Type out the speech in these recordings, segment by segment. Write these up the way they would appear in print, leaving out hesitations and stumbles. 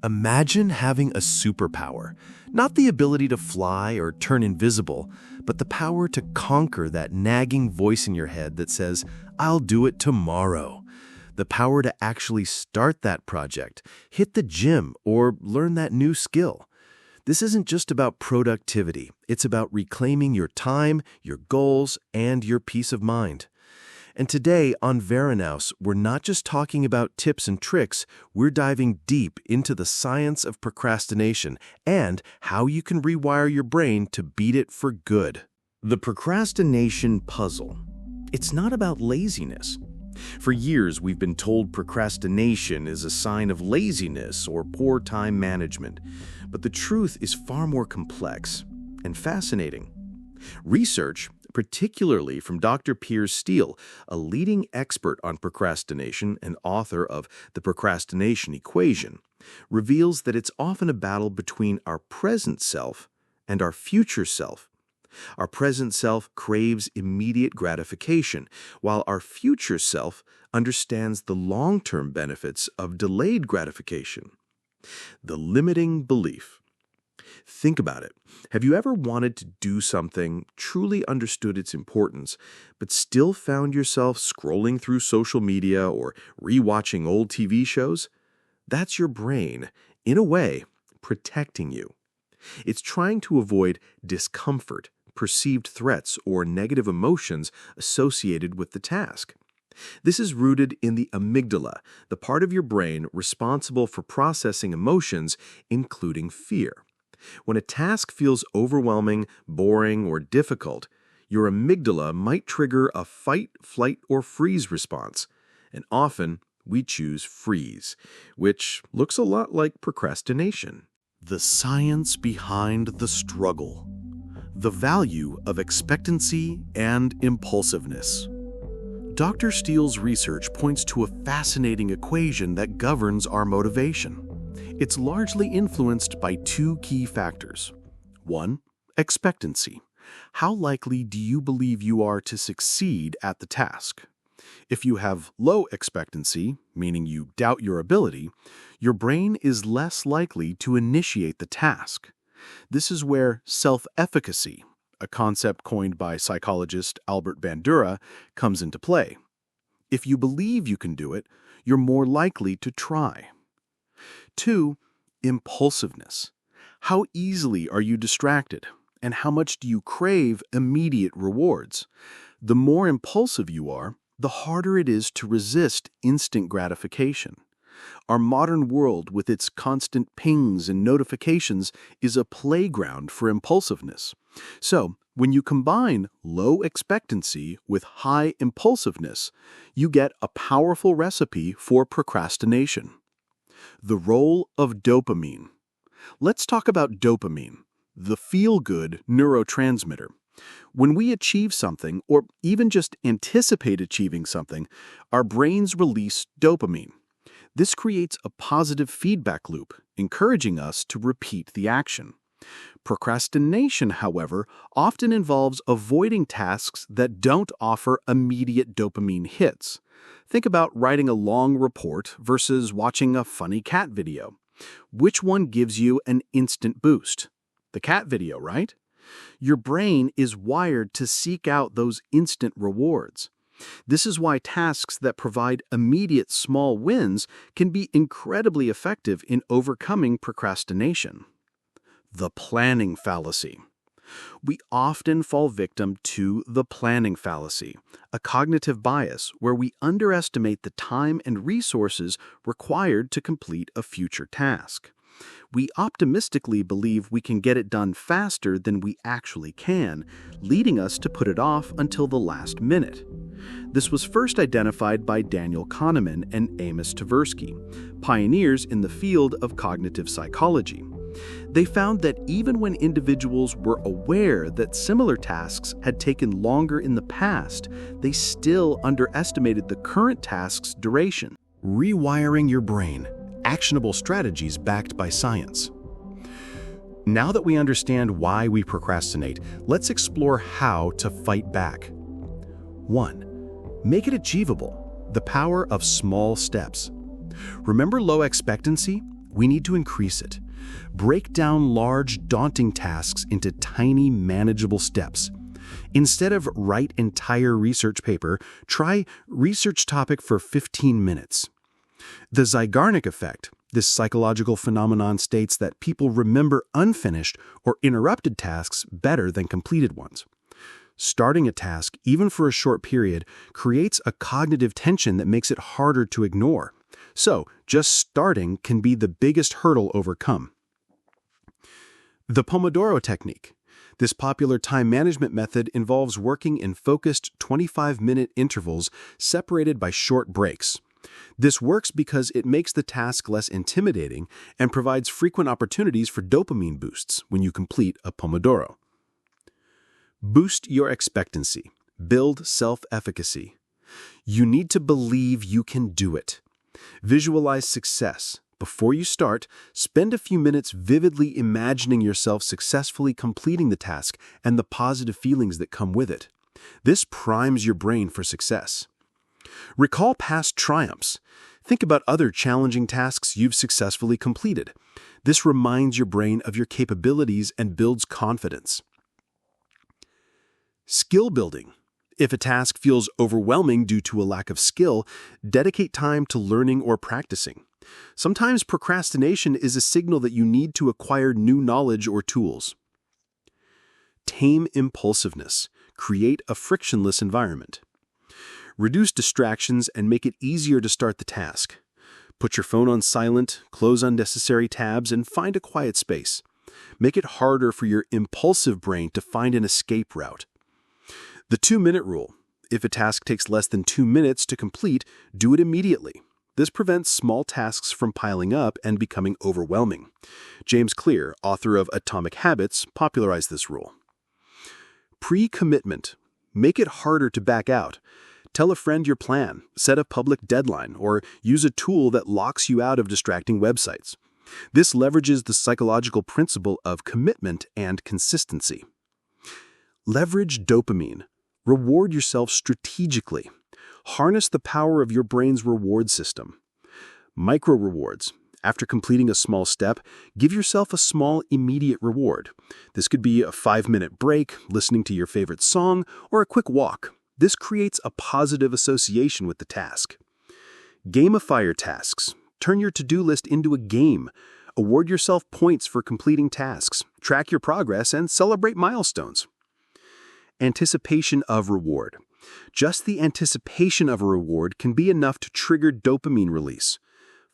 Imagine having a superpower, not the ability to fly or turn invisible, but the power to conquer that nagging voice in your head that says, "I'll do it tomorrow." The power to actually start that project, hit the gym, or learn that new skill. This isn't just about productivity. It's about reclaiming your time, your goals, and your peace of mind. And today on Verinaus, we're not just talking about tips and tricks, we're diving deep into the science of procrastination and how you can rewire your brain to beat it for good. The procrastination puzzle. It's not about laziness. For years, we've been told procrastination is a sign of laziness or poor time management, but the truth is far more complex and fascinating. Research, particularly from Dr. Piers Steel, a leading expert on procrastination and author of The Procrastination Equation, reveals that it's often a battle between our present self and our future self. Our present self craves immediate gratification, while our future self understands the long-term benefits of delayed gratification. The limiting belief. Think about it. Have you ever wanted to do something, truly understood its importance, but still found yourself scrolling through social media or rewatching old TV shows? That's your brain, in a way, protecting you. It's trying to avoid discomfort, perceived threats, or negative emotions associated with the task. This is rooted in the amygdala, the part of your brain responsible for processing emotions, including fear. When a task feels overwhelming, boring, or difficult, your amygdala might trigger a fight, flight, or freeze response. And often, we choose freeze, which looks a lot like procrastination. The science behind the struggle. The value of expectancy and impulsiveness. Dr. Steele's research points to a fascinating equation that governs our motivation. It's largely influenced by two key factors. 1. Expectancy. How likely do you believe you are to succeed at the task? If you have low expectancy, meaning you doubt your ability, your brain is less likely to initiate the task. This is where self-efficacy, a concept coined by psychologist Albert Bandura, comes into play. If you believe you can do it, you're more likely to try. 2. Impulsiveness. How easily are you distracted, and how much do you crave immediate rewards? The more impulsive you are, the harder it is to resist instant gratification. Our modern world, with its constant pings and notifications, is a playground for impulsiveness. So, when you combine low expectancy with high impulsiveness, you get a powerful recipe for procrastination. The role of dopamine. Let's talk about dopamine, the feel-good neurotransmitter. When we achieve something, or even just anticipate achieving something, our brains release dopamine. This creates a positive feedback loop, encouraging us to repeat the action. Procrastination, however, often involves avoiding tasks that don't offer immediate dopamine hits. Think about writing a long report versus watching a funny cat video. Which one gives you an instant boost? The cat video, right? Your brain is wired to seek out those instant rewards. This is why tasks that provide immediate small wins can be incredibly effective in overcoming procrastination. The planning fallacy. We often fall victim to the planning fallacy, a cognitive bias where we underestimate the time and resources required to complete a future task. We optimistically believe we can get it done faster than we actually can, leading us to put it off until the last minute. This was first identified by Daniel Kahneman and Amos Tversky, pioneers in the field of cognitive psychology. They found that even when individuals were aware that similar tasks had taken longer in the past, they still underestimated the current task's duration. Rewiring your brain. Actionable strategies backed by science. Now that we understand why we procrastinate, let's explore how to fight back. 1. Make it achievable. The power of small steps. Remember low expectancy? We need to increase it. Break down large, daunting tasks into tiny, manageable steps. Instead of write entire research paper, try research topic for 15 minutes. The Zeigarnik Effect, this psychological phenomenon, states that people remember unfinished or interrupted tasks better than completed ones. Starting a task, even for a short period, creates a cognitive tension that makes it harder to ignore. So, just starting can be the biggest hurdle overcome. The Pomodoro Technique. This popular time management method involves working in focused 25-minute intervals separated by short breaks. This works because it makes the task less intimidating and provides frequent opportunities for dopamine boosts when you complete a Pomodoro. Boost your expectancy. Build self-efficacy. You need to believe you can do it. Visualize success. Before you start, spend a few minutes vividly imagining yourself successfully completing the task and the positive feelings that come with it. This primes your brain for success. Recall past triumphs. Think about other challenging tasks you've successfully completed. This reminds your brain of your capabilities and builds confidence. Skill building. If a task feels overwhelming due to a lack of skill, dedicate time to learning or practicing. Sometimes procrastination is a signal that you need to acquire new knowledge or tools. Tame impulsiveness. Create a frictionless environment. Reduce distractions and make it easier to start the task. Put your phone on silent, close unnecessary tabs, and find a quiet space. Make it harder for your impulsive brain to find an escape route. The 2-minute rule. If a task takes less than 2 minutes to complete, do it immediately. This prevents small tasks from piling up and becoming overwhelming. James Clear, author of Atomic Habits, popularized this rule. Pre-commitment. Make it harder to back out. Tell a friend your plan, set a public deadline, or use a tool that locks you out of distracting websites. This leverages the psychological principle of commitment and consistency. Leverage dopamine. Reward yourself strategically. Harness the power of your brain's reward system. Micro-rewards. After completing a small step, give yourself a small, immediate reward. This could be a 5-minute break, listening to your favorite song, or a quick walk. This creates a positive association with the task. Gamify your tasks. Turn your to-do list into a game. Award yourself points for completing tasks. Track your progress and celebrate milestones. Anticipation of reward. Just the anticipation of a reward can be enough to trigger dopamine release.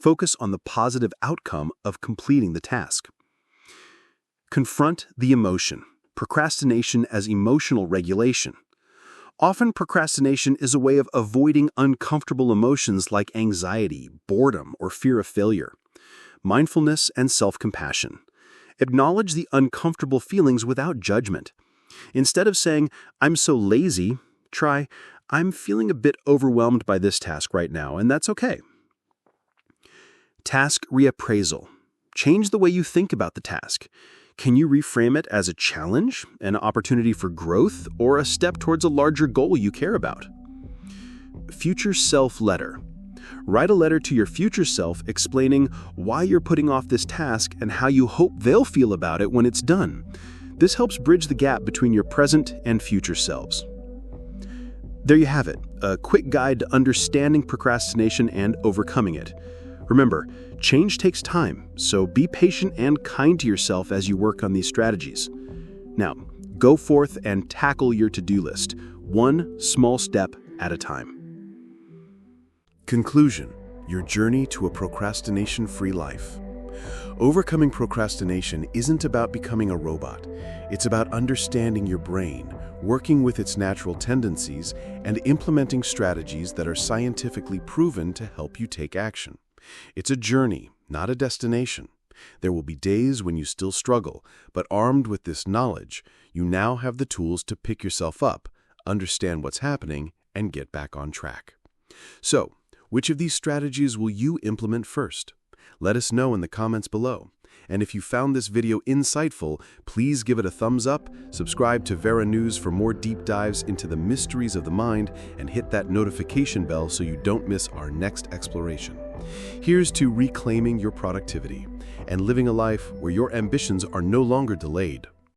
Focus on the positive outcome of completing the task. Confront the emotion. Procrastination as emotional regulation. Often, procrastination is a way of avoiding uncomfortable emotions like anxiety, boredom, or fear of failure. Mindfulness and self-compassion. Acknowledge the uncomfortable feelings without judgment. Instead of saying, "I'm so lazy," try, "I'm feeling a bit overwhelmed by this task right now, and that's okay." Task reappraisal. Change the way you think about the task. Can you reframe it as a challenge, an opportunity for growth, or a step towards a larger goal you care about? Future self letter. Write a letter to your future self explaining why you're putting off this task and how you hope they'll feel about it when it's done. This helps bridge the gap between your present and future selves. There you have it, a quick guide to understanding procrastination and overcoming it. Remember, change takes time, so be patient and kind to yourself as you work on these strategies. Now, go forth and tackle your to-do list, one small step at a time. Conclusion: your journey to a procrastination-free life. Overcoming procrastination isn't about becoming a robot. It's about understanding your brain, working with its natural tendencies, and implementing strategies that are scientifically proven to help you take action. It's a journey, not a destination. There will be days when you still struggle, but armed with this knowledge, you now have the tools to pick yourself up, understand what's happening, and get back on track. So, which of these strategies will you implement first? Let us know in the comments below. And if you found this video insightful, please give it a thumbs up, subscribe to Vera News for more deep dives into the mysteries of the mind, and hit that notification bell so you don't miss our next exploration. Here's to reclaiming your productivity and living a life where your ambitions are no longer delayed.